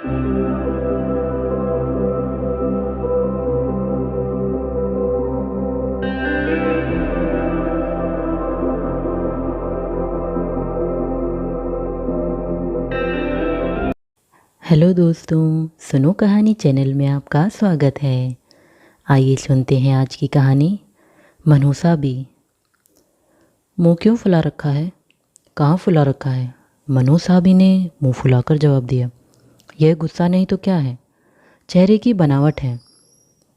Hello दोस्तों, सुनो कहानी चैनल में आपका स्वागत है। आइए सुनते हैं आज की कहानी। मनोसाबी। मुंह क्यों फुला रखा है? कहाँ फुला रखा है? मनोसाबी ने मुंह फुलाकर जवाब दिया। यह गुस्सा नहीं तो क्या है? चेहरे की बनावट है।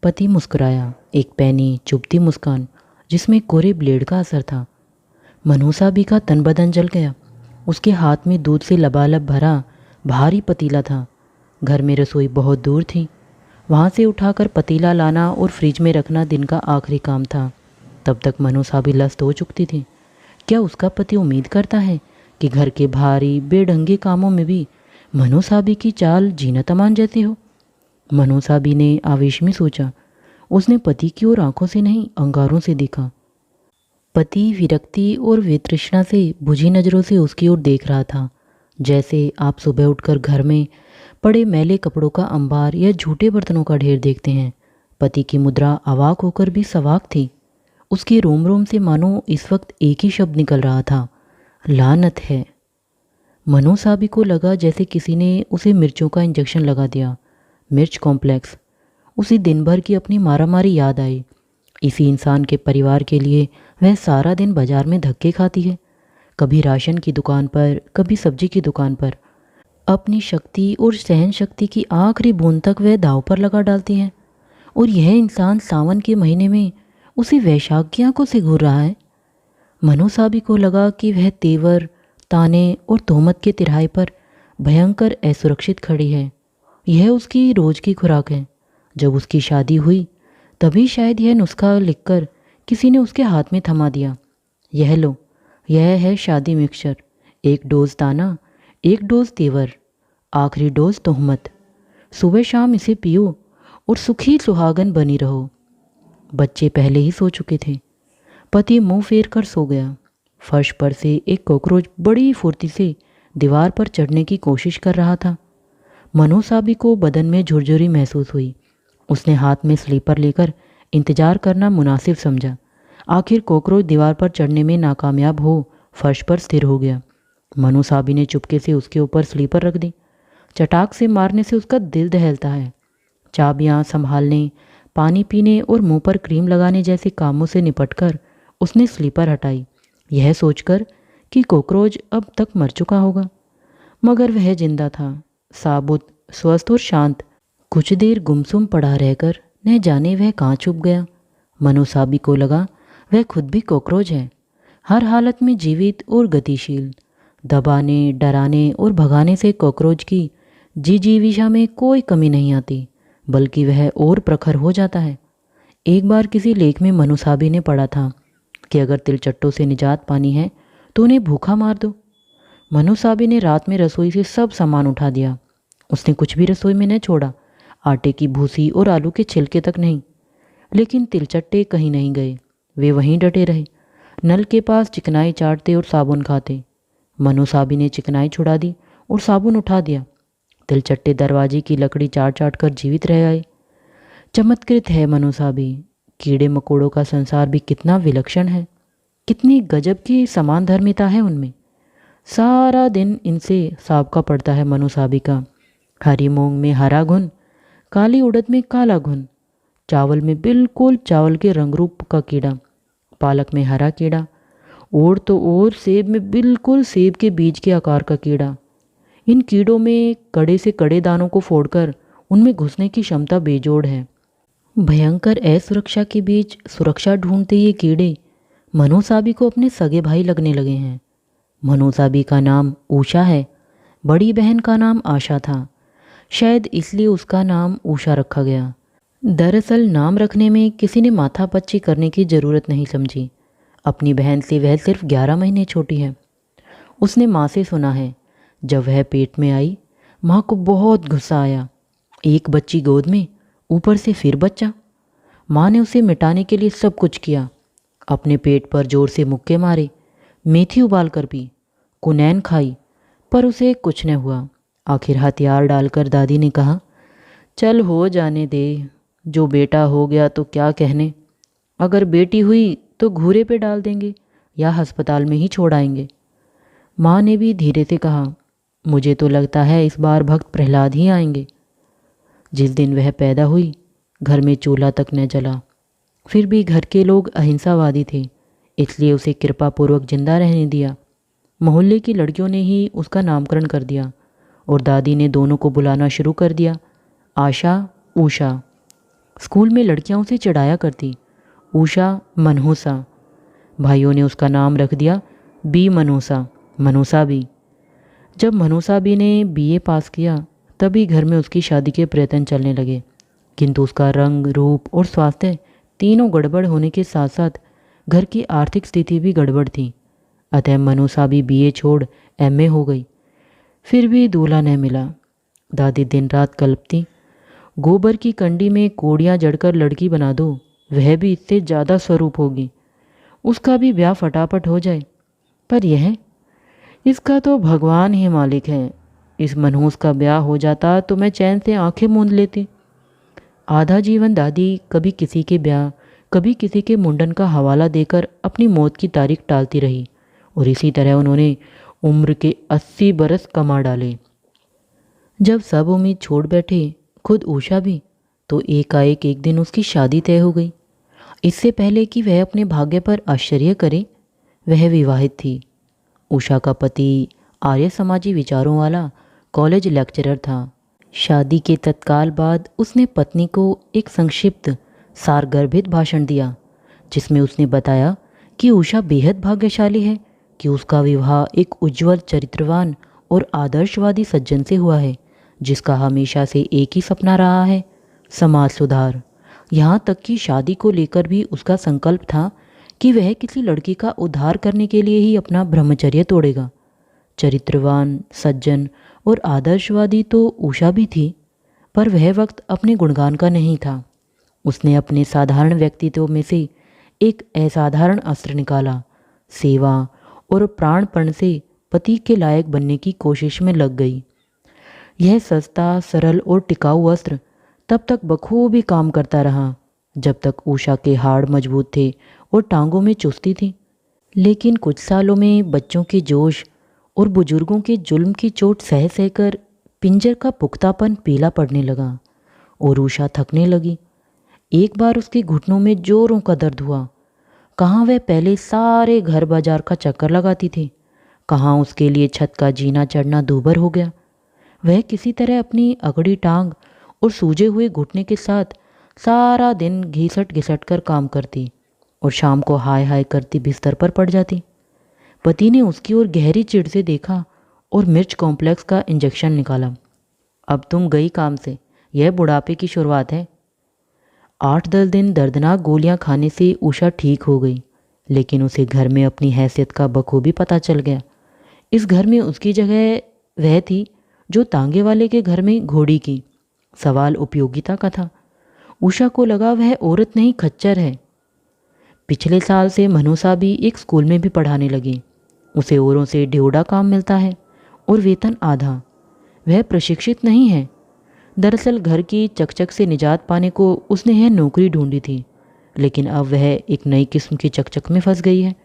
पति मुस्कुराया, एक पैनी चुभती मुस्कान जिसमें कोरे ब्लेड का असर था। मनोसाबी का तन बदन जल गया। उसके हाथ में दूध से लबालब भरा भारी पतीला था। घर में रसोई बहुत दूर थी। वहाँ से उठाकर पतीला लाना और फ्रिज में रखना दिन का आखिरी काम था। तब तक मनोसाबी लस्त हो चुकती थी। क्या उसका पति उम्मीद करता है कि घर के भारी बेढंगे कामों में भी मनोसाबी की चाल जीना तमान जैसी हो? मनोसाबी ने आवेश में सोचा। उसने पति की ओर आंखों से नहीं, अंगारों से देखा। पति विरक्ति और वितृष्णा से बुझी नज़रों से उसकी ओर देख रहा था, जैसे आप सुबह उठकर घर में पड़े मैले कपड़ों का अंबार या झूठे बर्तनों का ढेर देखते हैं। पति की मुद्रा अवाक होकर भी सवाक थी। उसके रोम रोम से मानो इस वक्त एक ही शब्द निकल रहा था, लानत है। मनोसाबी को लगा जैसे किसी ने उसे मिर्चों का इंजेक्शन लगा दिया। मिर्च कॉम्प्लेक्स। उसी दिन भर की अपनी मारामारी याद आई। इसी इंसान के परिवार के लिए वह सारा दिन बाजार में धक्के खाती है, कभी राशन की दुकान पर, कभी सब्जी की दुकान पर। अपनी शक्ति और सहन शक्ति की आखिरी बूंद तक वह दांव पर लगा डालती है, और यह इंसान सावन के महीने में उसी वैशाख की आंखों से घूर रहा है। मनोसाबी को लगा कि वह तेवर, ताने और तोहमत के तिराहे पर भयंकर असुरक्षित खड़ी है। यह उसकी रोज की खुराक है। जब उसकी शादी हुई तभी शायद यह नुस्खा लिखकर किसी ने उसके हाथ में थमा दिया। यह लो, यह है शादी मिक्सचर। एक डोज ताना, एक डोज तेवर, आखिरी डोज तोहमत। सुबह शाम इसे पियो और सुखी सुहागन बनी रहो। बच्चे पहले ही सो चुके थे। पति मुंह फेर कर सो गया। फर्श पर से एक कॉकरोच बड़ी फुर्ती से दीवार पर चढ़ने की कोशिश कर रहा था। मनोसाबी को बदन में झुरझुरी महसूस हुई। उसने हाथ में स्लीपर लेकर इंतजार करना मुनासिब समझा। आखिर कॉकरोच दीवार पर चढ़ने में नाकामयाब हो फर्श पर स्थिर हो गया। मनोसाबी ने चुपके से उसके ऊपर स्लीपर रख दी। चटाक से मारने से उसका दिल दहलता है। चाबियां संभालने, पानी पीने और मुंह पर क्रीम लगाने जैसे कामों से निपटकर उसने स्लीपर हटाई, यह सोचकर कि कॉकरोच अब तक मर चुका होगा। मगर वह जिंदा था, साबुत, स्वस्थ और शांत। कुछ देर गुमसुम पड़ा रहकर न जाने वह कहाँ छुप गया। मनोसाबी को लगा वह खुद भी कॉकरोच है, हर हालत में जीवित और गतिशील। दबाने, डराने और भगाने से कॉकरोच की जिजीविषा में कोई कमी नहीं आती, बल्कि वह और प्रखर हो जाता है। एक बार किसी लेख में मनोसाबी ने पढ़ा था कि अगर तिलचट्टों से निजात पानी है तो उन्हें भूखा मार दो। मनोसाबी ने रात में रसोई से सब सामान उठा दिया। उसने कुछ भी रसोई में न छोड़ा, आटे की भूसी और आलू के छिलके तक नहीं। लेकिन तिलचट्टे कहीं नहीं गए, वे वहीं डटे रहे, नल के पास चिकनाई चाटते और साबुन खाते। मनोसाबी ने चिकनाई छुड़ा दी और साबुन उठा दिया। तिलचट्टे दरवाजे की लकड़ी चाट चाट कर जीवित रह आए। चमत्कृत है मनोसाबी। कीड़े मकोड़ों का संसार भी कितना विलक्षण है, कितनी गजब की समान धर्मिता है उनमें। सारा दिन इनसे साबका पड़ता है मनोसाबी का। हरी मूंग में हरा घुन, काली उड़द में काला घुन, चावल में बिल्कुल चावल के रंग रूप का कीड़ा, पालक में हरा कीड़ा, और तो और सेब में बिल्कुल सेब के बीज के आकार का कीड़ा। इन कीड़ों में कड़े से कड़े दानों को फोड़कर उनमें घुसने की क्षमता बेजोड़ है। भयंकर असुरक्षा के बीच सुरक्षा ढूंढते ये कीड़े मनोसाबी को अपने सगे भाई लगने लगे हैं। मनोसाबी का नाम उषा है, बड़ी बहन का नाम आशा था। शायद इसलिए उसका नाम उषा रखा गया। दरअसल नाम रखने में किसी ने माथापच्ची करने की ज़रूरत नहीं समझी। अपनी बहन से वह सिर्फ 11 महीने छोटी है। उसने माँ से सुना है, जब वह पेट में आई माँ को बहुत गुस्सा आया। एक बच्ची गोद में, ऊपर से फिर बच्चा। माँ ने उसे मिटाने के लिए सब कुछ किया। अपने पेट पर जोर से मुक्के मारे, मेथी उबाल कर पी, कुनैन खाई, पर उसे कुछ न हुआ। आखिर हथियार डालकर दादी ने कहा, चल हो जाने दे, जो बेटा हो गया तो क्या कहने, अगर बेटी हुई तो घूरे पे डाल देंगे या अस्पताल में ही छोड़ आएंगे। माँ ने भी धीरे से कहा, मुझे तो लगता है इस बार भक्त प्रहलाद ही आएंगे। जिस दिन वह पैदा हुई घर में चूल्हा तक न जला। फिर भी घर के लोग अहिंसावादी थे, इसलिए उसे कृपापूर्वक जिंदा रहने दिया। मोहल्ले की लड़कियों ने ही उसका नामकरण कर दिया और दादी ने दोनों को बुलाना शुरू कर दिया, आशा, उषा। स्कूल में लड़कियां उसे चिढ़ाया करती, उषा मनहूसा। भाइयों ने उसका नाम रख दिया बी मनूसा, मनूसा बी। जब मनूसा बी ने बीए पास किया तभी घर में उसकी शादी के प्रयत्न चलने लगे, किंतु उसका रंग, रूप और स्वास्थ्य तीनों गड़बड़ होने के साथ साथ घर की आर्थिक स्थिति भी गड़बड़ थी। अतः मनूसा भी बीए छोड़ एमए हो गई। फिर भी दूल्हा न मिला। दादी दिन रात कल्पती, गोबर की कंडी में कोड़ियाँ जड़कर लड़की बना दो, वह भी इससे ज़्यादा स्वरूप होगी, उसका भी ब्याह फटाफट हो जाए। पर यह, इसका तो भगवान ही मालिक है। इस मनहूस का ब्याह हो जाता तो मैं चैन से आंखें मूंद लेती। आधा जीवन दादी कभी किसी के ब्याह, कभी किसी के मुंडन का हवाला देकर अपनी मौत की तारीख टालती रही और इसी तरह उन्होंने उम्र के 80 बरस कमा डाले। जब सब उम्मीद छोड़ बैठे, खुद उषा भी, तो एकाएक एक दिन उसकी शादी तय हो गई। इससे पहले कि वह अपने भाग्य पर आश्चर्य करे, वह विवाहित थी। उषा का पति आर्य समाजी विचारों वाला कॉलेज लेक्चरर था। शादी के तत्काल बाद उसने पत्नी को एक संक्षिप्त सारगर्भित भाषण दिया, जिसमें उसने बताया कि उषा बेहद भाग्यशाली है कि उसका विवाह एक उज्जवल, चरित्रवान और आदर्शवादी सज्जन से हुआ है, जिसका हमेशा से एक ही सपना रहा है, समाज सुधार। यहाँ तक कि शादी को लेकर भी उसका संकल्प था कि वह किसी लड़की का उद्धार करने के लिए ही अपना ब्रह्मचर्य तोड़ेगा। चरित्रवान, सज्जन और आदर्शवादी तो उषा भी थी, पर वह वक्त अपने गुणगान का नहीं था। उसने अपने साधारण व्यक्तित्व में से एक असाधारण अस्त्र निकाला, सेवा और प्राणपण से पति के लायक बनने की कोशिश में लग गई। यह सस्ता, सरल और टिकाऊ अस्त्र तब तक बखूबी काम करता रहा जब तक उषा के हाड़ मजबूत थे और टांगों में चुस्ती थी। लेकिन कुछ सालों में बच्चों के जोश और बुजुर्गों के जुल्म की चोट सह सहकर पिंजर का पुख्तापन पीला पड़ने लगा और उषा थकने लगी। एक बार उसके घुटनों में जोरों का दर्द हुआ। कहाँ वह पहले सारे घर बाजार का चक्कर लगाती थी, कहाँ उसके लिए छत का जीना चढ़ना दूभर हो गया। वह किसी तरह अपनी अगड़ी टांग और सूजे हुए घुटने के साथ सारा दिन घिसट घिसट कर काम करती और शाम को हाय हाय करती बिस्तर पर पड़ जाती। पति ने उसकी ओर गहरी चिढ़ से देखा और मिर्च कॉम्प्लेक्स का इंजेक्शन निकाला। अब तुम गई काम से, यह बुढ़ापे की शुरुआत है। 8-10 दिन दर्दनाक गोलियां खाने से उषा ठीक हो गई, लेकिन उसे घर में अपनी हैसियत का बखूबी पता चल गया। इस घर में उसकी जगह वह थी जो तांगे वाले के घर में घोड़ी की। सवाल उपयोगिता का था। उषा को लगा वह औरत नहीं, खच्चर है। पिछले साल से मनूसा भी एक स्कूल में भी पढ़ाने लगी। उसे औरों से ड्योढ़ा काम मिलता है और वेतन आधा। वह प्रशिक्षित नहीं है। दरअसल घर की चकचक से निजात पाने को उसने यह नौकरी ढूंढी थी, लेकिन अब वह एक नई किस्म की चकचक में फंस गई है।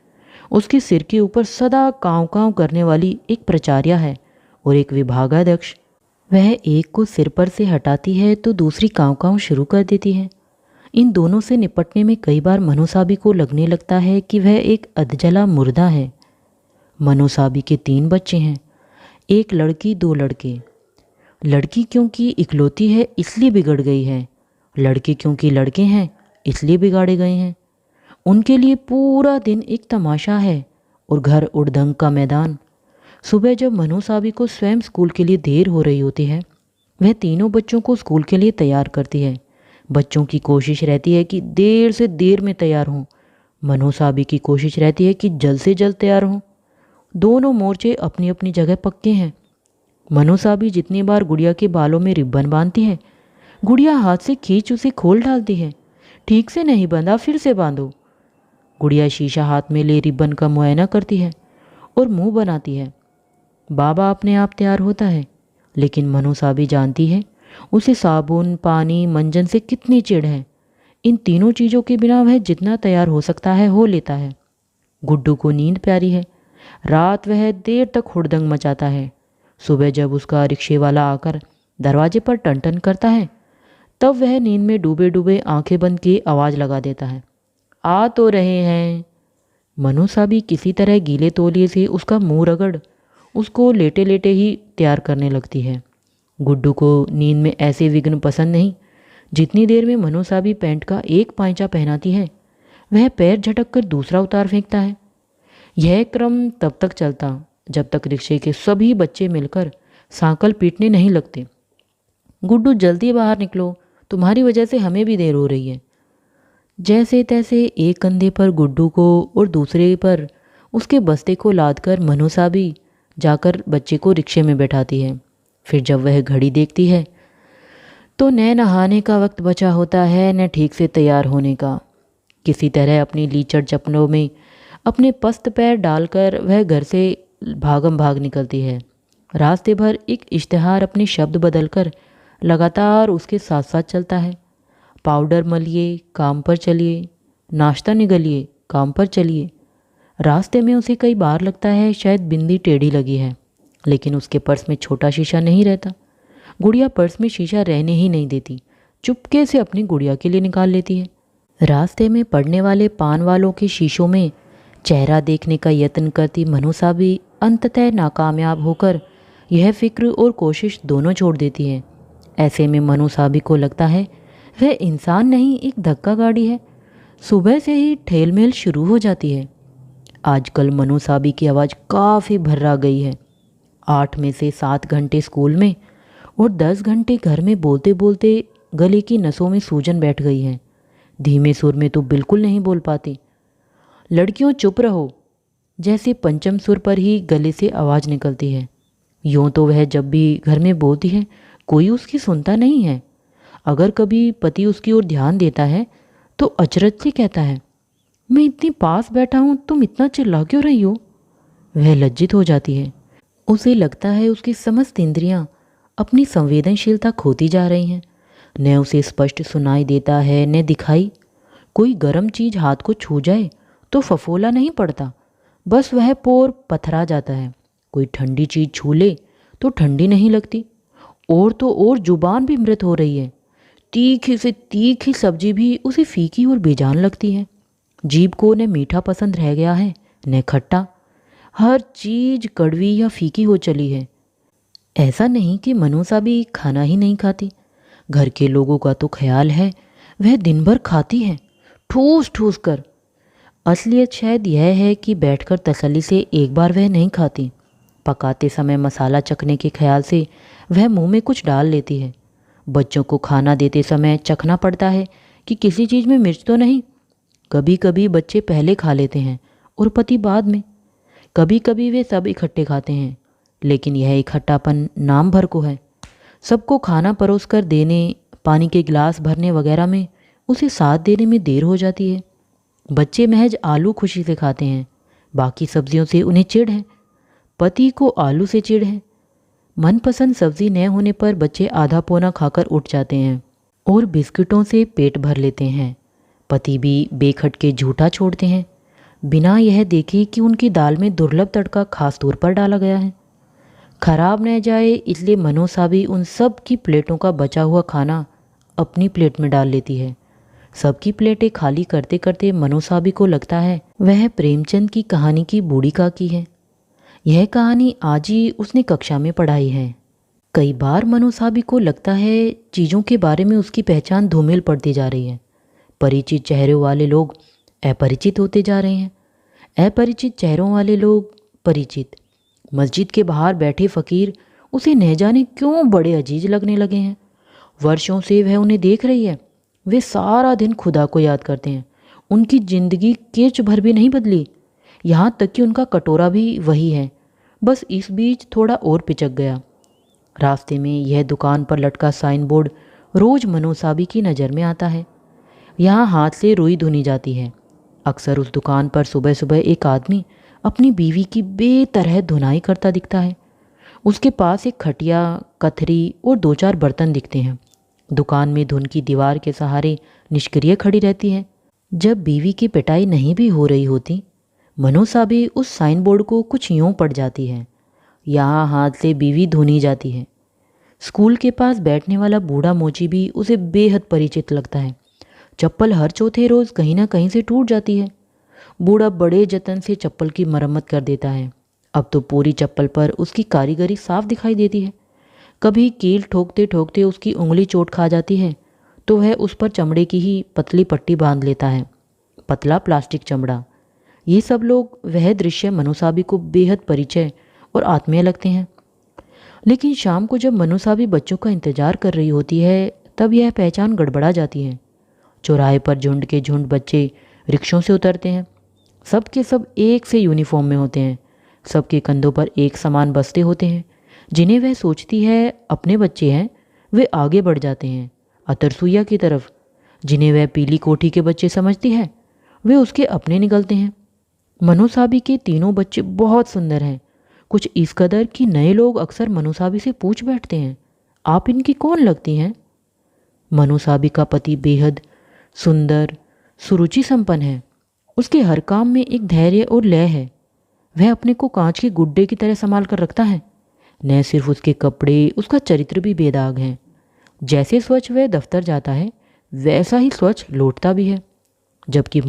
उसके सिर के ऊपर सदा काँव काँव करने वाली एक प्राचार्य है और एक विभागाध्यक्ष। वह एक को सिर पर से हटाती है तो दूसरी काँव काँव शुरू कर देती है। इन दोनों से निपटने में कई बार मनोसाबी को लगने लगता है कि वह एक अधजला मुर्दा है। मनोसाबी के 3 बच्चे हैं, एक लड़की 2 लड़के। लड़की क्योंकि इकलौती है इसलिए बिगड़ गई है, लड़के क्योंकि लड़के हैं इसलिए बिगाड़े गए हैं। उनके लिए पूरा दिन एक तमाशा है और घर उड़दंग का मैदान। सुबह जब मनोसाबी को स्वयं स्कूल के लिए देर हो रही होती है, वह तीनों बच्चों को स्कूल के लिए तैयार करती है। बच्चों की कोशिश रहती है कि देर से देर में तैयार हों, मनोसाबी की कोशिश रहती है कि जल्द से जल्द तैयार हों। दोनों मोर्चे अपनी अपनी जगह पक्के हैं। मनोसाबी जितनी बार गुड़िया के बालों में रिब्बन बांधती है, गुड़िया हाथ से खींच उसे खोल डालती है। ठीक से नहीं बांधा, फिर से बांधो। गुड़िया शीशा हाथ में ले रिब्बन का मुआयना करती है और मुंह बनाती है। बाबा अपने आप तैयार होता है, लेकिन मनोसा भी जानती है उसे साबुन, पानी, मंजन से कितनी चिढ़ है। इन तीनों चीज़ों के बिना वह जितना तैयार हो सकता है हो लेता है। गुड्डू को नींद प्यारी है। रात वह देर तक हुड़दंग मचाता है। सुबह जब उसका रिक्शे वाला आकर दरवाजे पर टन टन करता है तब वह नींद में डूबे डूबे आंखें बंद किए आवाज़ लगा देता है, आ तो रहे हैं। मनोसा भी किसी तरह गीले तौलिए से उसका मुंह रगड़ उसको लेटे लेटे ही तैयार करने लगती है। गुड्डू को नींद में ऐसे विघ्न पसंद नहीं। जितनी देर में मनोसा भी पैंट का एक पांचा पहनाती है वह पैर झटक कर दूसरा उतार फेंकता है। यह क्रम तब तक चलता जब तक रिक्शे के सभी बच्चे मिलकर सांकल पीटने नहीं लगते, गुड्डू जल्दी बाहर निकलो, तुम्हारी वजह से हमें भी देर हो रही है। जैसे तैसे एक कंधे पर गुड्डू को और दूसरे पर उसके बस्ते को लादकर मनोसा भी जाकर बच्चे को रिक्शे में बैठाती है। फिर जब वह घड़ी देखती है तो न नहाने का वक्त बचा होता है न ठीक से तैयार होने का। किसी तरह अपनी लीचड़ चप्पलों में अपने पस्त पैर डालकर वह घर से भागम भाग निकलती है। रास्ते भर एक इश्तिहार अपने शब्द बदलकर लगातार उसके साथ साथ चलता है। पाउडर मलिए, काम पर चलिए, नाश्ता निगलिए, काम पर चलिए। रास्ते में उसे कई बार लगता है शायद बिंदी टेढ़ी लगी है, लेकिन उसके पर्स में छोटा शीशा नहीं रहता। गुड़िया पर्स में शीशा रहने ही नहीं देती, चुपके से अपनी गुड़िया के लिए निकाल लेती है। रास्ते में पड़ने वाले पान वालों के शीशों में चेहरा देखने का यत्न करती मनोसा भी अंततः नाकामयाब होकर यह फिक्र और कोशिश दोनों छोड़ देती है। ऐसे में मनोसाबी को लगता है वह इंसान नहीं एक धक्का गाड़ी है। सुबह से ही ठेलमेल शुरू हो जाती है। आजकल मनोसाबी की आवाज़ काफ़ी भर्रा गई है। 8 में से 7 घंटे स्कूल में और 10 घंटे घर में बोलते बोलते गले की नसों में सूजन बैठ गई है। धीमे सुर में तो बिल्कुल नहीं बोल पाती। लड़कियों चुप रहो जैसे पंचम सुर पर ही गले से आवाज़ निकलती है। यूँ तो वह जब भी घर में बोलती है कोई उसकी सुनता नहीं है। अगर कभी पति उसकी ओर ध्यान देता है तो अचरज से कहता है, मैं इतनी पास बैठा हूँ, तुम इतना चिल्ला क्यों रही हो। वह लज्जित हो जाती है। उसे लगता है उसकी समस्त इंद्रियां अपनी संवेदनशीलता खोती जा रही हैं। न उसे स्पष्ट सुनाई देता है न दिखाई। कोई गर्म चीज़ हाथ को छू जाए तो फफोला नहीं पड़ता, बस वह पोर पथरा जाता है। कोई ठंडी चीज़ छू ले तो ठंडी नहीं लगती। और तो और जुबान भी मृत हो रही है। तीखी से तीखी सब्जी भी उसे फीकी और बेजान लगती है। जीभ को न मीठा पसंद रह गया है न खट्टा। हर चीज़ कड़वी या फीकी हो चली है। ऐसा नहीं कि मनोसा भी खाना ही नहीं खाती। घर के लोगों का तो ख्याल है वह दिन भर खाती है, ठूस ठूस कर। असलियत शायद यह है कि बैठकर तसल्ली से एक बार वह नहीं खाती। पकाते समय मसाला चखने के ख्याल से वह मुंह में कुछ डाल लेती है। बच्चों को खाना देते समय चखना पड़ता है कि किसी चीज़ में मिर्च तो नहीं। कभी कभी बच्चे पहले खा लेते हैं और पति बाद में। कभी कभी वे सब इकट्ठे खाते हैं, लेकिन यह इकट्ठापन नाम भर को है। सबको खाना परोस कर देने, पानी के गिलास भरने वगैरह में उसे साथ देने में देर हो जाती है। बच्चे महज आलू खुशी से खाते हैं, बाकी सब्जियों से उन्हें चिढ़ है। पति को आलू से चिढ़ है। मनपसंद सब्जी न होने पर बच्चे आधा पौना खाकर उठ जाते हैं और बिस्किटों से पेट भर लेते हैं। पति भी बेखटके झूठा छोड़ते हैं, बिना यह देखे कि उनकी दाल में दुर्लभ तड़का खास तौर पर डाला गया है। खराब न जाए इसलिए मनोसा भी उन सब की प्लेटों का बचा हुआ खाना अपनी प्लेट में डाल लेती है। सबकी प्लेटें खाली करते करते मनोसाबी को लगता है वह प्रेमचंद की कहानी की बूढ़ी काकी है। यह कहानी आज ही उसने कक्षा में पढ़ाई है। कई बार मनोसाबी को लगता है चीज़ों के बारे में उसकी पहचान धूमिल पड़ती जा रही है। परिचित चेहरों वाले लोग अपरिचित होते जा रहे हैं, अपरिचित चेहरों वाले लोग परिचित। मस्जिद के बाहर बैठे फ़कीर उसे न जाने क्यों बड़े अजीज लगने लगे हैं। वर्षों से वह उन्हें देख रही है। वे सारा दिन खुदा को याद करते हैं। उनकी ज़िंदगी किरच भर भी नहीं बदली, यहाँ तक कि उनका कटोरा भी वही है, बस इस बीच थोड़ा और पिचक गया। रास्ते में यह दुकान पर लटका साइन बोर्ड रोज़ मनोसाबी की नज़र में आता है। यहाँ हाथ से रुई धुनी जाती है। अक्सर उस दुकान पर सुबह सुबह एक आदमी अपनी बीवी की बेतरह धुनाई करता दिखता है। उसके पास एक खटिया, कथरी और दो चार बर्तन दिखते हैं। दुकान में धुन की दीवार के सहारे निष्क्रिय खड़ी रहती है। जब बीवी की पिटाई नहीं भी हो रही होती, मनोसा भी उस साइन बोर्ड को कुछ यूं पड़ जाती है। यहाँ हाथ से बीवी धुनी जाती है। स्कूल के पास बैठने वाला बूढ़ा मोची भी उसे बेहद परिचित लगता है। चप्पल हर चौथे रोज कहीं ना कहीं से टूट जाती है। बूढ़ा बड़े जतन से चप्पल की मरम्मत कर देता है। अब तो पूरी चप्पल पर उसकी कारीगरी साफ दिखाई देती है। कभी कील ठोकते ठोकते उसकी उंगली चोट खा जाती है तो वह उस पर चमड़े की ही पतली पट्टी बांध लेता है, पतला प्लास्टिक चमड़ा। ये सब लोग वह दृश्य मनोसाबी को बेहद परिचय और आत्मीय लगते हैं। लेकिन शाम को जब मनोसाबी बच्चों का इंतजार कर रही होती है, तब यह पहचान गड़बड़ा जाती है। चौराहे पर झुंड के झुंड बच्चे रिक्शों से उतरते हैं। सब के सब एक से यूनिफॉर्म में होते हैं। सबके कंधों पर एक समान बस्ते होते हैं जिन्हें वह सोचती है अपने बच्चे हैं। वे आगे बढ़ जाते हैं अतरसुईया की तरफ। जिन्हें वह पीली कोठी के बच्चे समझती है, वे उसके अपने निकलते हैं। मनोसाबी के तीनों बच्चे बहुत सुंदर हैं, कुछ इस कदर कि नए लोग अक्सर मनोसाबी से पूछ बैठते हैं, आप इनकी कौन लगती हैं? मनोसाबी का पति बेहद सुंदर, सुरुचि संपन्न है। उसके हर काम में एक धैर्य और लय है। वह अपने को कांच के गुड्डे की तरह संभाल कर रखता है। न सिर्फ उसके कपड़े, उसका चरित्र भी बेदाग है। जैसे स्वच्छ वह दफ्तर जाता है, वैसा ही स्वच्छ लौटता भी है। जबकि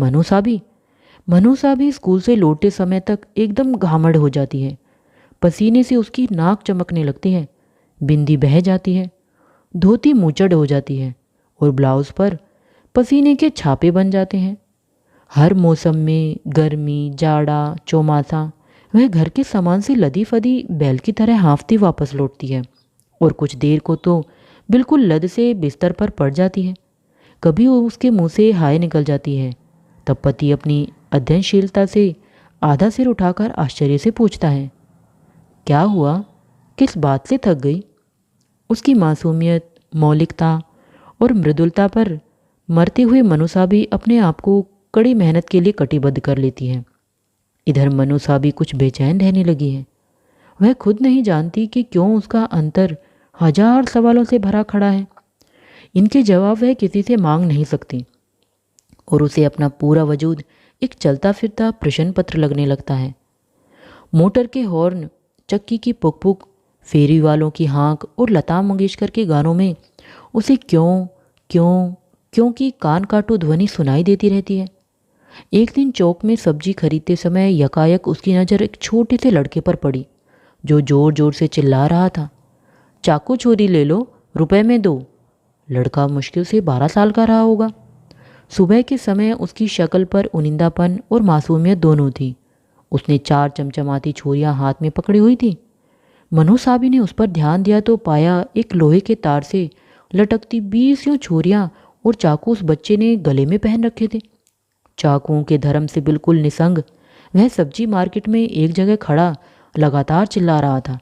मनोसाबी स्कूल से लौटते समय तक एकदम घामड़ हो जाती है। पसीने से उसकी नाक चमकने लगती है, बिंदी बह जाती है, धोती मुचड़ हो जाती है और ब्लाउज पर पसीने के छापे बन जाते हैं। हर मौसम में, गर्मी, जाड़ा, चौमासा, वह घर के सामान से लदी फदी बैल की तरह हाँफती वापस लौटती है और कुछ देर को तो बिल्कुल लद से बिस्तर पर पड़ जाती है। कभी उसके मुंह से हाय निकल जाती है। तब पति अपनी अध्ययनशीलता से आधा सिर उठाकर आश्चर्य से पूछता है, क्या हुआ, किस बात से थक गई? उसकी मासूमियत, मौलिकता और मृदुलता पर मरते हुए मनोसाबी अपने आप को कड़ी मेहनत के लिए कटिबद्ध कर लेती है। इधर मनोसाबी कुछ बेचैन रहने लगी है। वह खुद नहीं जानती कि क्यों उसका अंतर हजार सवालों से भरा खड़ा है। इनके जवाब वह किसी से मांग नहीं सकती और उसे अपना पूरा वजूद एक चलता फिरता प्रश्न पत्र लगने लगता है। मोटर के हॉर्न, चक्की की पुक पुक, फेरी वालों की हाँक और लता मंगेशकर के गानों में उसे क्यों क्यों क्यों की कान काटो ध्वनि सुनाई देती रहती है। एक दिन चौक में सब्जी खरीदते समय यकायक उसकी नज़र एक छोटे से लड़के पर पड़ी जो जोर जोर से चिल्ला रहा था, चाकू चोरी ले लो, रुपए में दो। लड़का मुश्किल से 12 साल का रहा होगा। सुबह के समय उसकी शक्ल पर उनिंदापन और मासूमियत दोनों थी। उसने 4 चमचमाती छुरियां हाथ में पकड़ी हुई थी। मनोसाबी ने उस पर ध्यान दिया तो पाया एक लोहे के तार से लटकती 20 छुरियां और चाकू उस बच्चे ने गले में पहन रखे थे। चाकुओं के धर्म से बिल्कुल निसंग वह सब्जी मार्केट में एक जगह खड़ा लगातार चिल्ला रहा था,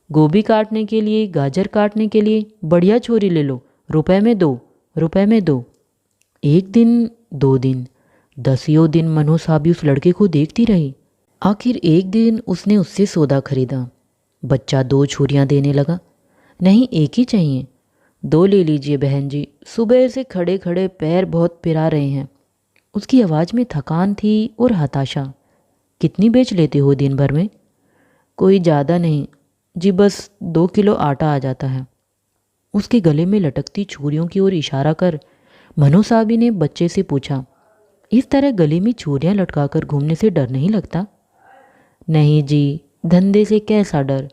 गोभी काटने के लिए, गाजर काटने के लिए बढ़िया छुरी ले लो, रुपए में दो, रुपए में दो। एक दिन, 2 दिन, 10 दिन मनोसाबी उस लड़के को देखती रही। आखिर एक दिन उसने उससे सौदा खरीदा। बच्चा 2 छुरियां देने लगा। नहीं, एक ही चाहिए। 2 ले लीजिए बहन जी, सुबह से खड़े खड़े पैर बहुत पिरा रहे हैं। उसकी आवाज़ में थकान थी और हताशा। कितनी बेच लेते हो दिन भर में? कोई ज़्यादा नहीं जी, बस 2 किलो आटा आ जाता है। उसके गले में लटकती छुरियों की ओर इशारा कर मनोसाबी ने बच्चे से पूछा, इस तरह गले में छुरियां लटकाकर घूमने से डर नहीं लगता? नहीं जी, धंधे से कैसा डर,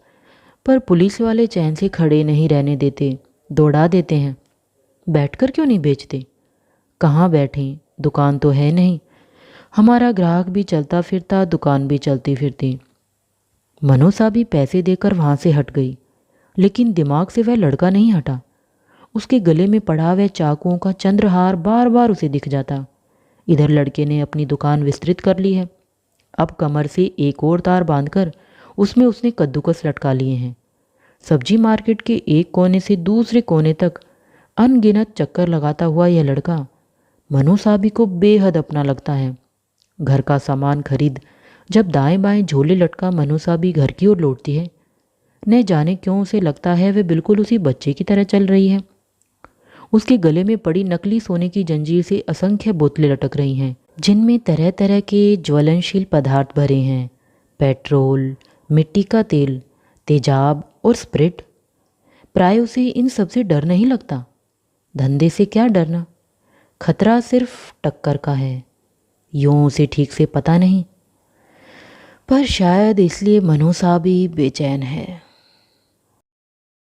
पर पुलिस वाले चैन से खड़े नहीं रहने देते, दौड़ा देते हैं। बैठकर क्यों नहीं बेचते? कहाँ बैठें, दुकान तो है नहीं। हमारा ग्राहक भी चलता फिरता, दुकान भी चलती फिरती। मनोसाबी पैसे देकर वहाँ से हट गई, लेकिन दिमाग से वह लड़का नहीं हटा। उसके गले में पड़ा वह चाकुओं का चंद्रहार बार बार उसे दिख जाता। इधर लड़के ने अपनी दुकान विस्तृत कर ली है। अब कमर से एक और तार बांधकर उसमें उसने कद्दूकस लटका लिए हैं। सब्जी मार्केट के एक कोने से दूसरे कोने तक अनगिनत चक्कर लगाता हुआ यह लड़का मनोसाबी को बेहद अपना लगता है। घर का सामान खरीद जब दाएं बाएं झोले लटका मनोसाबी घर की ओर लौटती है, न जाने क्यों उसे लगता है वे बिल्कुल उसी बच्चे की तरह चल रही है। उसके गले में पड़ी नकली सोने की जंजीर से असंख्य बोतलें लटक रही हैं, जिनमें तरह तरह के ज्वलनशील पदार्थ भरे हैं। पेट्रोल, मिट्टी का तेल, तेजाब और स्प्रिट। प्राय उसे इन सब से डर नहीं लगता। धंधे से क्या डरना, खतरा सिर्फ टक्कर का है। यूं उसे ठीक से पता नहीं, पर शायद इसलिए मनोसा भी बेचैन है।